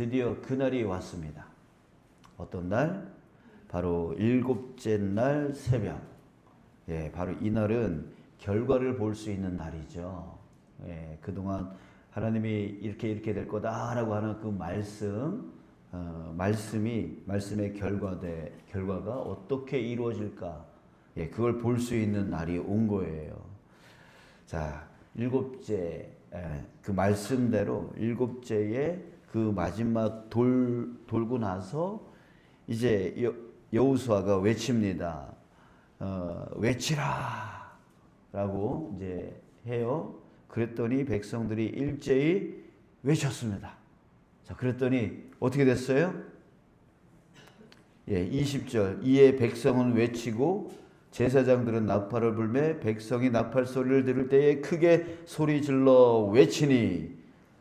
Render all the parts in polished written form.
드디어 그날이 왔습니다. 어떤 날? 바로 일곱째 날 새벽. 바로 이날은 결과를 볼 수 있는 날이죠. 그동안 하나님이 이렇게 될 거다라고 하는 그 말씀의 결과가 어떻게 이루어질까? 그걸 볼 수 있는 날이 온 거예요. 자, 그 말씀대로 일곱째에 그 마지막 돌고 나서 이제 여호수아가 외칩니다. 외치라! 라고 이제 해요. 그랬더니 백성들이 일제히 외쳤습니다. 자, 그랬더니 어떻게 됐어요? 20절. 이에 백성은 외치고 제사장들은 나팔을 불매 백성이 나팔 소리를 들을 때에 크게 소리질러 외치니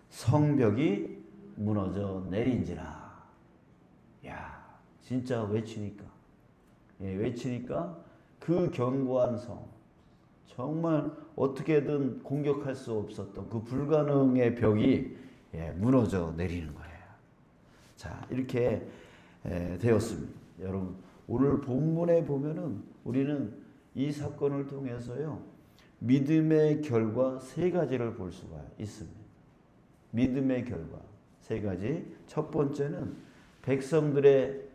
성벽이 무너져 내린지라. 야, 진짜 외치니까 그 견고한 성, 정말 어떻게든 공격할 수 없었던 그 불가능의 벽이 무너져 내리는 거예요. 자, 이렇게 되었습니다. 여러분, 오늘 본문에 보면은 우리는 이 사건을 통해서요, 믿음의 결과 세 가지를 볼 수가 있습니다. 믿음의 결과 세 가지. 첫 번째는 백성들의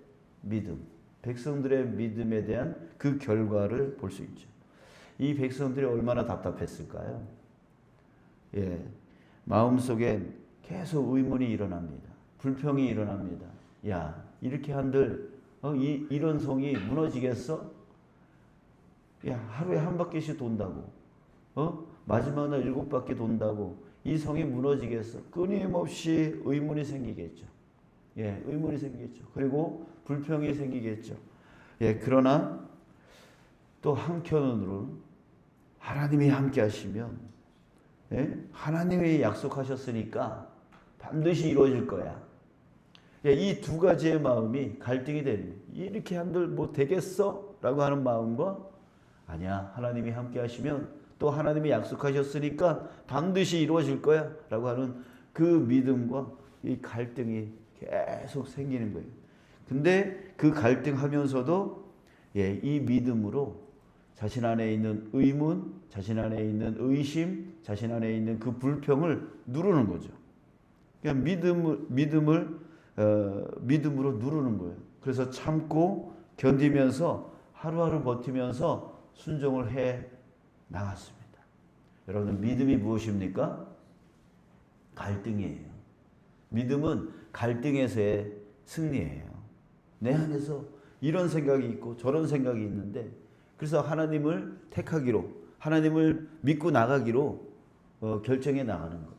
믿음에 대한 그 결과를 볼 수 있죠. 이 백성들이 얼마나 답답했을까요? 마음속엔 계속 의문이 일어납니다. 불평이 일어납니다. 야, 이렇게 한들 이런 성이 무너지겠어? 야, 하루에 한 바퀴씩 돈다고, 마지막 날 7바퀴 돈다고 이 성이 무너지겠어? 끊임없이 의문이 생기겠죠. 의문이 생기겠죠. 그리고 불평이 생기겠죠. 그러나 또 한편으로는 하나님이 함께 하시면, 하나님이 약속하셨으니까 반드시 이루어질 거야. 이 두 가지의 마음이 갈등이 되는, 이렇게 한들 뭐 되겠어? 라고 하는 마음과, 아니야, 하나님이 함께 하시면 또 하나님이 약속하셨으니까 반드시 이루어질 거야 라고 하는 그 믿음과 이 갈등이 계속 생기는 거예요. 근데 그 갈등하면서도 이 믿음으로 자신 안에 있는 의문, 자신 안에 있는 의심, 자신 안에 있는 그 불평을 누르는 거죠. 그냥 믿음으로 누르는 거예요. 그래서 참고 견디면서 하루하루 버티면서 순종을 해 나갔습니다. 여러분, 믿음이 무엇입니까? 갈등이에요. 믿음은 갈등에서의 승리예요. 내 안에서 이런 생각이 있고 저런 생각이 있는데, 그래서 하나님을 택하기로, 하나님을 믿고 나가기로 결정해 나가는 것.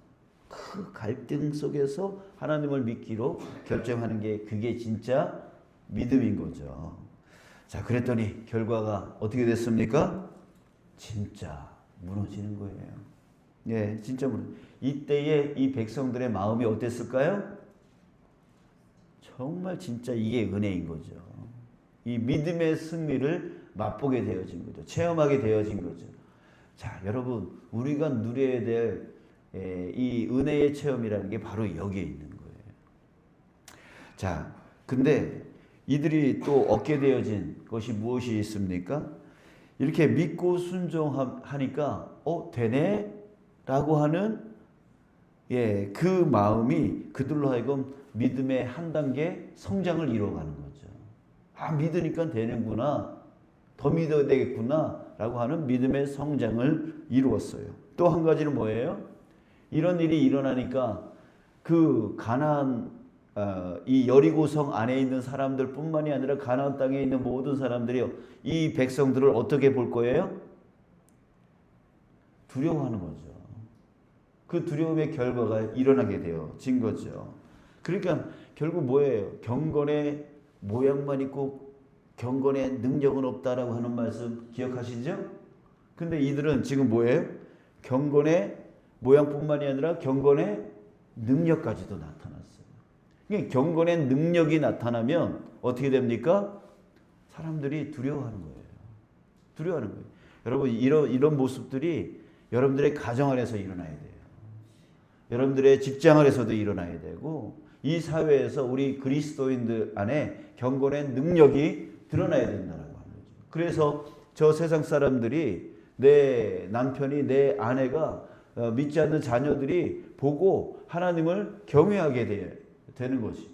그 갈등 속에서 하나님을 믿기로 결정하는 게, 그게 진짜 믿음인 거죠. 자, 그랬더니 결과가 어떻게 됐습니까? 진짜 무너지는 거예요. 진짜 이때에 이 백성들의 마음이 어땠을까요? 정말 진짜 이게 은혜인 거죠. 이 믿음의 승리를 맛보게 되어진 거죠. 체험하게 되어진 거죠. 자, 여러분, 우리가 누려야 될 이 은혜의 체험이라는 게 바로 여기에 있는 거예요. 자, 근데 이들이 또 얻게 되어진 것이 무엇이 있습니까? 이렇게 믿고 순종하니까 되네? 라고 하는 그 마음이 그들로 하여금 믿음의 한 단계 성장을 이루어가는 거죠. 아, 믿으니까 되는구나, 더 믿어야 되겠구나 라고 하는 믿음의 성장을 이루었어요. 또 한 가지는 뭐예요? 이런 일이 일어나니까 그 가나안, 이 여리고성 안에 있는 사람들 뿐만이 아니라 가나안 땅에 있는 모든 사람들이요, 이 백성들을 어떻게 볼 거예요? 두려워하는 거죠. 그 두려움의 결과가 일어나게 되어진 거죠. 그러니까 결국 뭐예요? 경건의 모양만 있고 경건의 능력은 없다라고 하는 말씀 기억하시죠? 근데 이들은 지금 뭐예요? 경건의 모양뿐만이 아니라 경건의 능력까지도 나타났어요. 그러니까 경건의 능력이 나타나면 어떻게 됩니까? 사람들이 두려워하는 거예요. 두려워하는 거예요. 여러분, 이런 모습들이 여러분들의 가정 안에서 일어나야 돼요. 여러분들의 직장 안에서도 일어나야 되고, 이 사회에서 우리 그리스도인들 안에 경건의 능력이 드러나야 된다라고 하는 거죠. 그래서 저 세상 사람들이 내 남편이 내 아내가 믿지 않는 자녀들이 보고 하나님을 경외하게 되는 것이죠.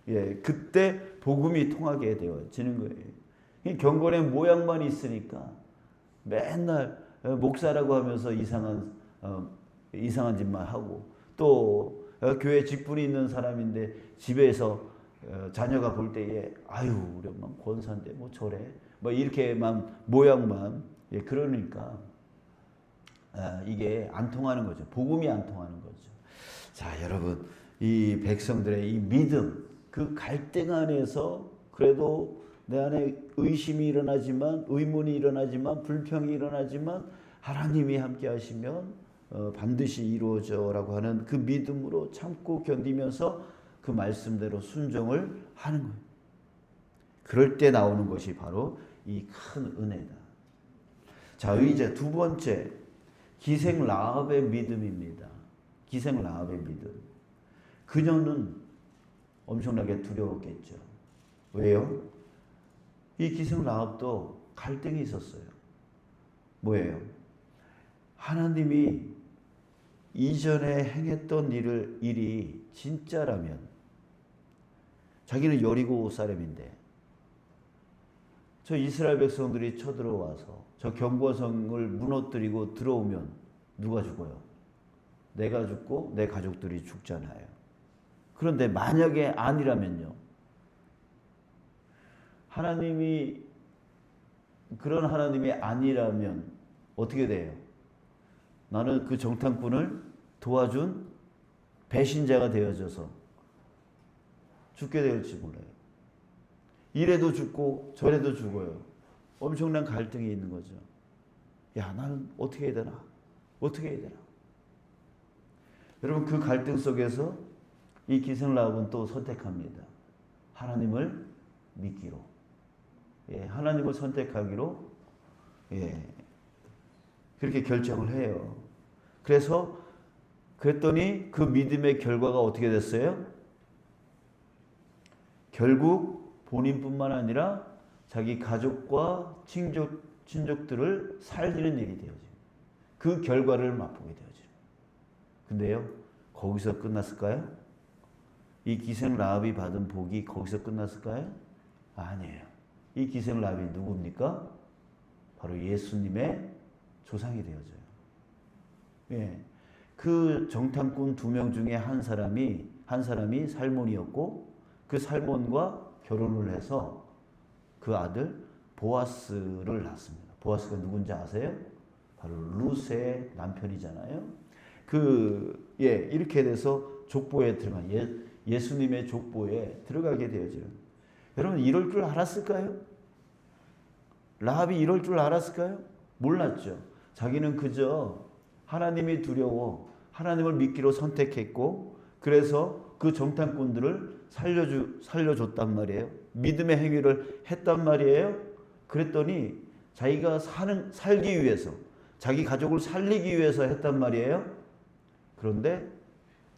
예, 그때 복음이 통하게 되어지는 거예요. 경건의 모양만 있으니까 맨날 목사라고 하면서 이상한 짓만 하고 또 교회 직분이 있는 사람인데 집에서 자녀가 볼 때에 아유 우리 엄마 권사인데 뭐 저래 뭐 이렇게만 모양만 그러니까 이게 안 통하는 거죠. 복음이 안 통하는 거죠. 자 여러분 이 백성들의 이 믿음 그 갈등 안에서 그래도 내 안에 의심이 일어나지만 의문이 일어나지만 불평이 일어나지만 하나님이 함께 하시면 반드시 이루어져라고 하는 그 믿음으로 참고 견디면서 그 말씀대로 순종을 하는 거예요. 그럴 때 나오는 것이 바로 이 큰 은혜다. 자 이제 두 번째 기생 라합의 믿음입니다. 기생 라합의 믿음. 그녀는 엄청나게 두려웠겠죠. 왜요? 이 기생 라합도 갈등이 있었어요. 뭐예요? 하나님이 이전에 행했던 일이 진짜라면 자기는 여리고 사람인데 저 이스라엘 백성들이 쳐들어와서 저 경고성을 무너뜨리고 들어오면 누가 죽어요? 내가 죽고 내 가족들이 죽잖아요. 그런데 만약에 아니라면요. 하나님이 그런 하나님이 아니라면 어떻게 돼요? 나는 그 정탐꾼을 도와준 배신자가 되어져서 죽게 될지 몰라요. 이래도 죽고 저래도 죽어요. 엄청난 갈등이 있는 거죠. 야, 나는 어떻게 해야 되나? 어떻게 해야 되나? 여러분 그 갈등 속에서 이 기생 라합은 또 선택합니다. 하나님을 믿기로. 예, 하나님을 선택하기로 그렇게 결정을 해요. 그랬더니 그 믿음의 결과가 어떻게 됐어요? 결국 본인뿐만 아니라 자기 가족과 친족들을 살리는 일이 되어져요. 그 결과를 맛보게 되어져요. 근데요, 거기서 끝났을까요? 이 기생 라합이 받은 복이 거기서 끝났을까요? 아니에요. 이 기생 라합이 누굽니까? 바로 예수님의 조상이 되어져요. 예. 그 정탐꾼 2명 중에 한 사람이 살몬이었고 그 살몬과 결혼을 해서 그 아들 보아스를 낳습니다. 보아스가 누군지 아세요? 바로 루스의 남편이잖아요. 이렇게 돼서 족보에 예수님의 족보에 들어가게 되어져요. 여러분 이럴 줄 알았을까요? 라합이 이럴 줄 알았을까요? 몰랐죠. 자기는 그저 하나님이 두려워 하나님을 믿기로 선택했고 그래서 그 정탐꾼들을 살려줬단 말이에요. 믿음의 행위를 했단 말이에요. 그랬더니 자기가 살기 위해서 자기 가족을 살리기 위해서 했단 말이에요. 그런데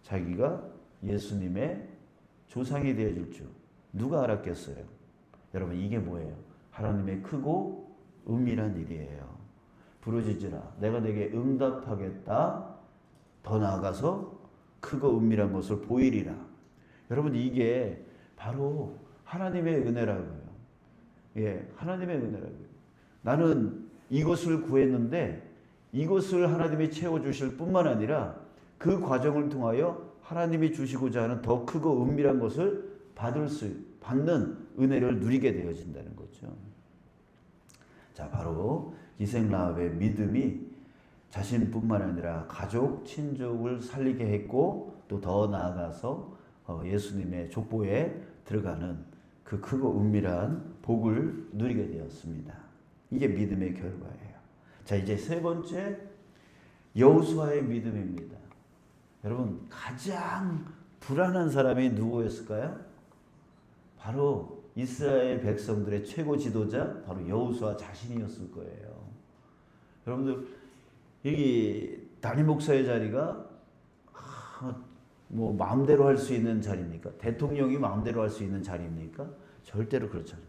자기가 예수님의 조상이 되어질 줄 누가 알았겠어요? 여러분 이게 뭐예요? 하나님의 크고 은밀한 일이에요. 부르짖으라 내가 내게 응답하겠다. 더 나아가서 크고 은밀한 것을 보이리라. 여러분 이게 바로 하나님의 은혜라고요. 예, 하나님의 은혜라고요. 나는 이것을 구했는데 이것을 하나님이 채워주실 뿐만 아니라 그 과정을 통하여 하나님이 주시고자 하는 더 크고 은밀한 것을 받는 은혜를 누리게 되어진다는 거죠. 자, 바로 기생 라합의 믿음이 자신뿐만 아니라 가족, 친족을 살리게 했고 또 더 나아가서 예수님의 족보에 들어가는 그 크고 은밀한 복을 누리게 되었습니다. 이게 믿음의 결과예요. 자, 이제 세 번째 여호수아의 믿음입니다. 여러분 가장 불안한 사람이 누구였을까요? 바로 이스라엘 백성들의 최고 지도자 바로 여호수아 자신이었을 거예요. 여러분들 여기 담임 목사의 자리가 뭐 마음대로 할 수 있는 자리입니까? 대통령이 마음대로 할 수 있는 자리입니까? 절대로 그렇지 않아요.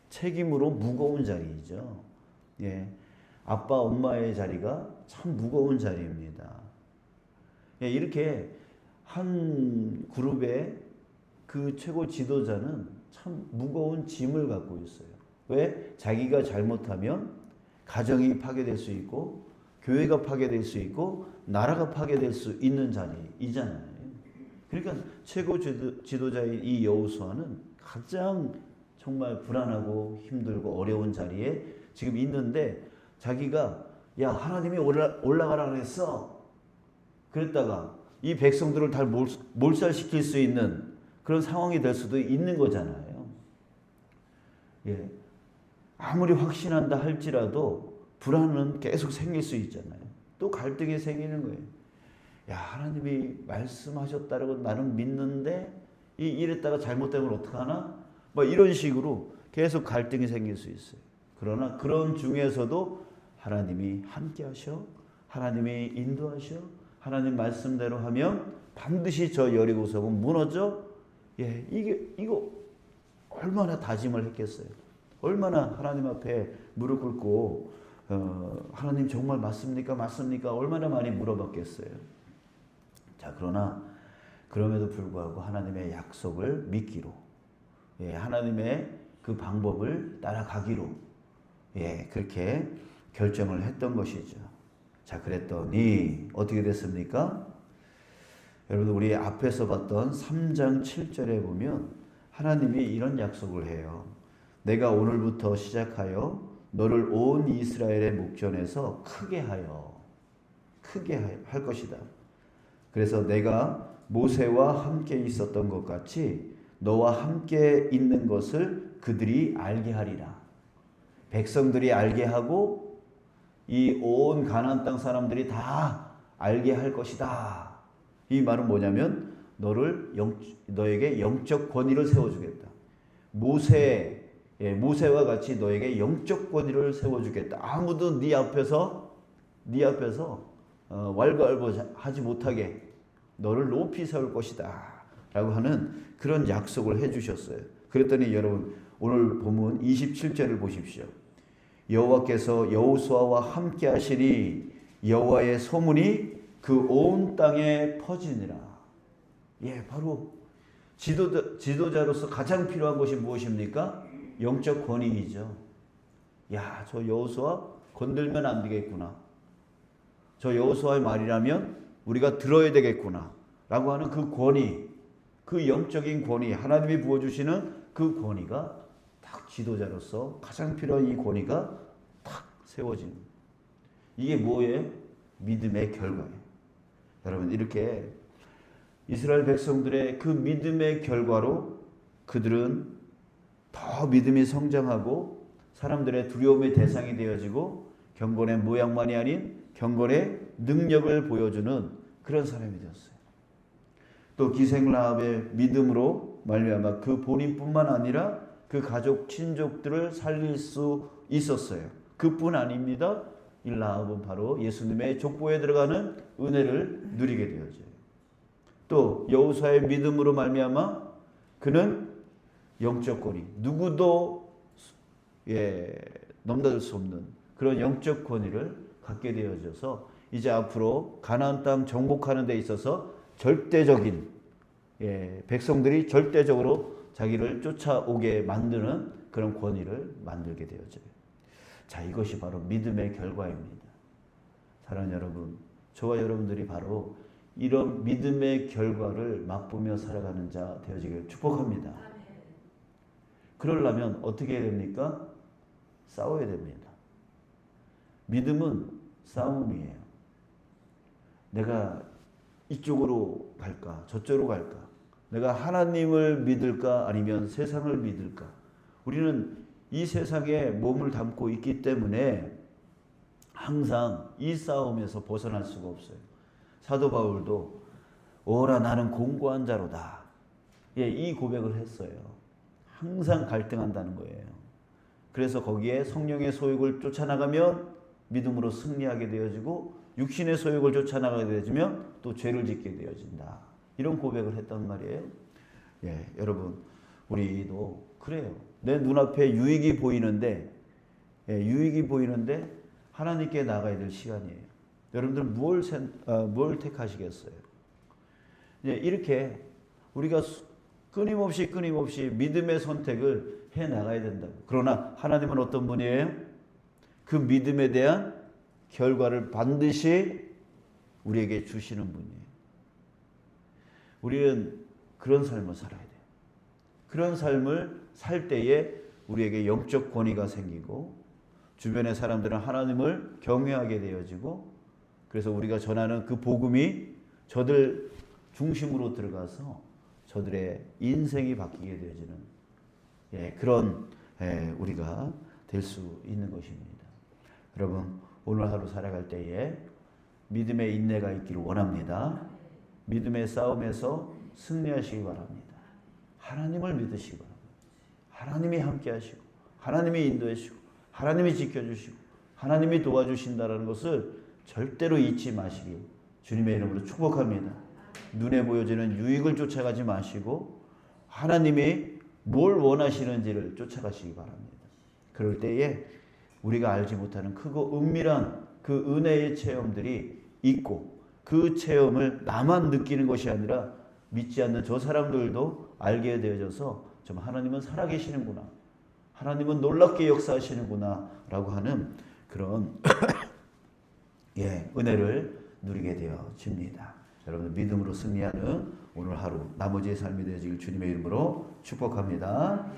책임으로 무거운 자리이죠. 예, 아빠 엄마의 자리가 참 무거운 자리입니다. 예, 이렇게 한 그룹의 그 최고 지도자는 참 무거운 짐을 갖고 있어요. 왜? 자기가 잘못하면 가정이 파괴될 수 있고 교회가 파괴될 수 있고 나라가 파괴될 수 있는 자리이잖아요. 그러니까 최고 지도자인 이 여호수아는 가장 정말 불안하고 힘들고 어려운 자리에 지금 있는데 자기가 야 하나님이 올라가라 그랬어. 그랬다가 이 백성들을 다 몰살시킬 수 있는 그런 상황이 될 수도 있는 거잖아요. 예. 아무리 확신한다 할지라도 불안은 계속 생길 수 있잖아요. 또 갈등이 생기는 거예요. 야 하나님이 말씀하셨다고 나는 믿는데 이랬다가 잘못되면 어떡하나? 뭐 이런 식으로 계속 갈등이 생길 수 있어요. 그러나 그런 중에서도 하나님이 함께 하셔. 하나님이 인도하셔. 하나님 말씀대로 하면 반드시 저 여리고성은 무너져. 예, 이거 얼마나 다짐을 했겠어요. 얼마나 하나님 앞에 무릎 꿇고 하나님 정말 맞습니까? 맞습니까? 얼마나 많이 물어봤겠어요. 자, 그러나 그럼에도 불구하고 하나님의 약속을 믿기로, 예, 하나님의 그 방법을 따라가기로, 예, 그렇게 결정을 했던 것이죠. 자, 그랬더니 어떻게 됐습니까? 여러분 우리 앞에서 봤던 3장 7절에 보면 하나님이 이런 약속을 해요. 내가 오늘부터 시작하여 너를 온 이스라엘의 목전에서 크게 할 것이다. 그래서 내가 모세와 함께 있었던 것 같이 너와 함께 있는 것을 그들이 알게 하리라. 백성들이 알게 하고 이 온 가나안 땅 사람들이 다 알게 할 것이다. 이 말은 뭐냐면 너에게 영적 권위를 세워주겠다. 모세와 같이 너에게 영적 권위를 세워주겠다. 아무도 네 앞에서 왈가왈부하지 못하게 너를 높이 세울 것이다 라고 하는 그런 약속을 해주셨어요. 그랬더니 여러분 오늘 본문 27절을 보십시오. 여호와께서 여호수아와 함께 하시니 여호와의 소문이 그 온 땅에 퍼지니라. 예, 바로 지도자로서 가장 필요한 것이 무엇입니까? 영적 권위이죠. 야, 저 여호수아 건들면 안 되겠구나. 저 여호수아의 말이라면 우리가 들어야 되겠구나. 라고 하는 그 권위, 그 영적인 권위, 하나님이 부어주시는 그 권위가 딱 지도자로서 가장 필요한 이 권위가 딱 세워지는. 이게 뭐예요? 믿음의 결과예요. 여러분 이렇게 이스라엘 백성들의 그 믿음의 결과로 그들은 더 믿음이 성장하고 사람들의 두려움의 대상이 되어지고 경건의 모양만이 아닌 경건의 능력을 보여주는 그런 사람이 되었어요. 또 기생라합의 믿음으로 말미암아 그 본인뿐만 아니라 그 가족 친족들을 살릴 수 있었어요. 그뿐 아닙니다. 이 라합은 바로 예수님의 족보에 들어가는 은혜를 누리게 되어져요. 또 여호수아의 믿음으로 말미암아 그는 영적 권위, 누구도 넘나들 수 없는 그런 영적 권위를 갖게 되어져서 이제 앞으로 가나안 땅 정복하는 데 있어서 절대적인, 백성들이 절대적으로 자기를 쫓아오게 만드는 그런 권위를 만들게 되어져요. 자, 이것이 바로 믿음의 결과입니다. 사랑하는 여러분, 저와 여러분들이 바로 이런 믿음의 결과를 맛보며 살아가는 자 되어지길 축복합니다. 그러려면 어떻게 해야 됩니까? 싸워야 됩니다. 믿음은 싸움이에요. 내가 이쪽으로 갈까? 저쪽으로 갈까? 내가 하나님을 믿을까? 아니면 세상을 믿을까? 우리는 이 세상에 몸을 담고 있기 때문에 항상 이 싸움에서 벗어날 수가 없어요. 사도 바울도 오라 나는 공고한 자로다. 이 고백을 했어요. 항상 갈등한다는 거예요. 그래서 거기에 성령의 소욕을 쫓아나가면 믿음으로 승리하게 되어지고 육신의 소욕을 쫓아나가게 되어지면 또 죄를 짓게 되어진다. 이런 고백을 했단 말이에요. 예, 여러분 우리도 그래요. 내 눈앞에 유익이 보이는데 유익이 보이는데 하나님께 나가야 될 시간이에요. 여러분들 뭘 택하시겠어요? 이렇게 우리가 끊임없이 믿음의 선택을 해 나가야 된다고. 그러나 하나님은 어떤 분이에요? 그 믿음에 대한 결과를 반드시 우리에게 주시는 분이에요. 우리는 그런 삶을 살아야 돼요. 그런 삶을 살 때에 우리에게 영적 권위가 생기고 주변의 사람들은 하나님을 경외하게 되어지고 그래서 우리가 전하는 그 복음이 저들 중심으로 들어가서 저들의 인생이 바뀌게 되어지는 그런 우리가 될 수 있는 것입니다. 여러분 오늘 하루 살아갈 때에 믿음의 인내가 있기를 원합니다. 믿음의 싸움에서 승리하시기 바랍니다. 하나님을 믿으시기 바랍니다. 하나님이 함께 하시고 하나님이 인도하시고 하나님이 지켜주시고 하나님이 도와주신다는 것을 절대로 잊지 마시길 주님의 이름으로 축복합니다. 눈에 보여지는 유익을 쫓아가지 마시고 하나님이 뭘 원하시는지를 쫓아가시기 바랍니다. 그럴 때에 우리가 알지 못하는 크고 은밀한 그 은혜의 체험들이 있고 그 체험을 나만 느끼는 것이 아니라 믿지 않는 저 사람들도 알게 되어져서 좀 하나님은 살아계시는구나. 하나님은 놀랍게 역사하시는구나 라고 하는 그런 은혜를 누리게 되어집니다. 여러분 믿음으로 승리하는 오늘 하루 나머지의 삶이 되어지길 주님의 이름으로 축복합니다.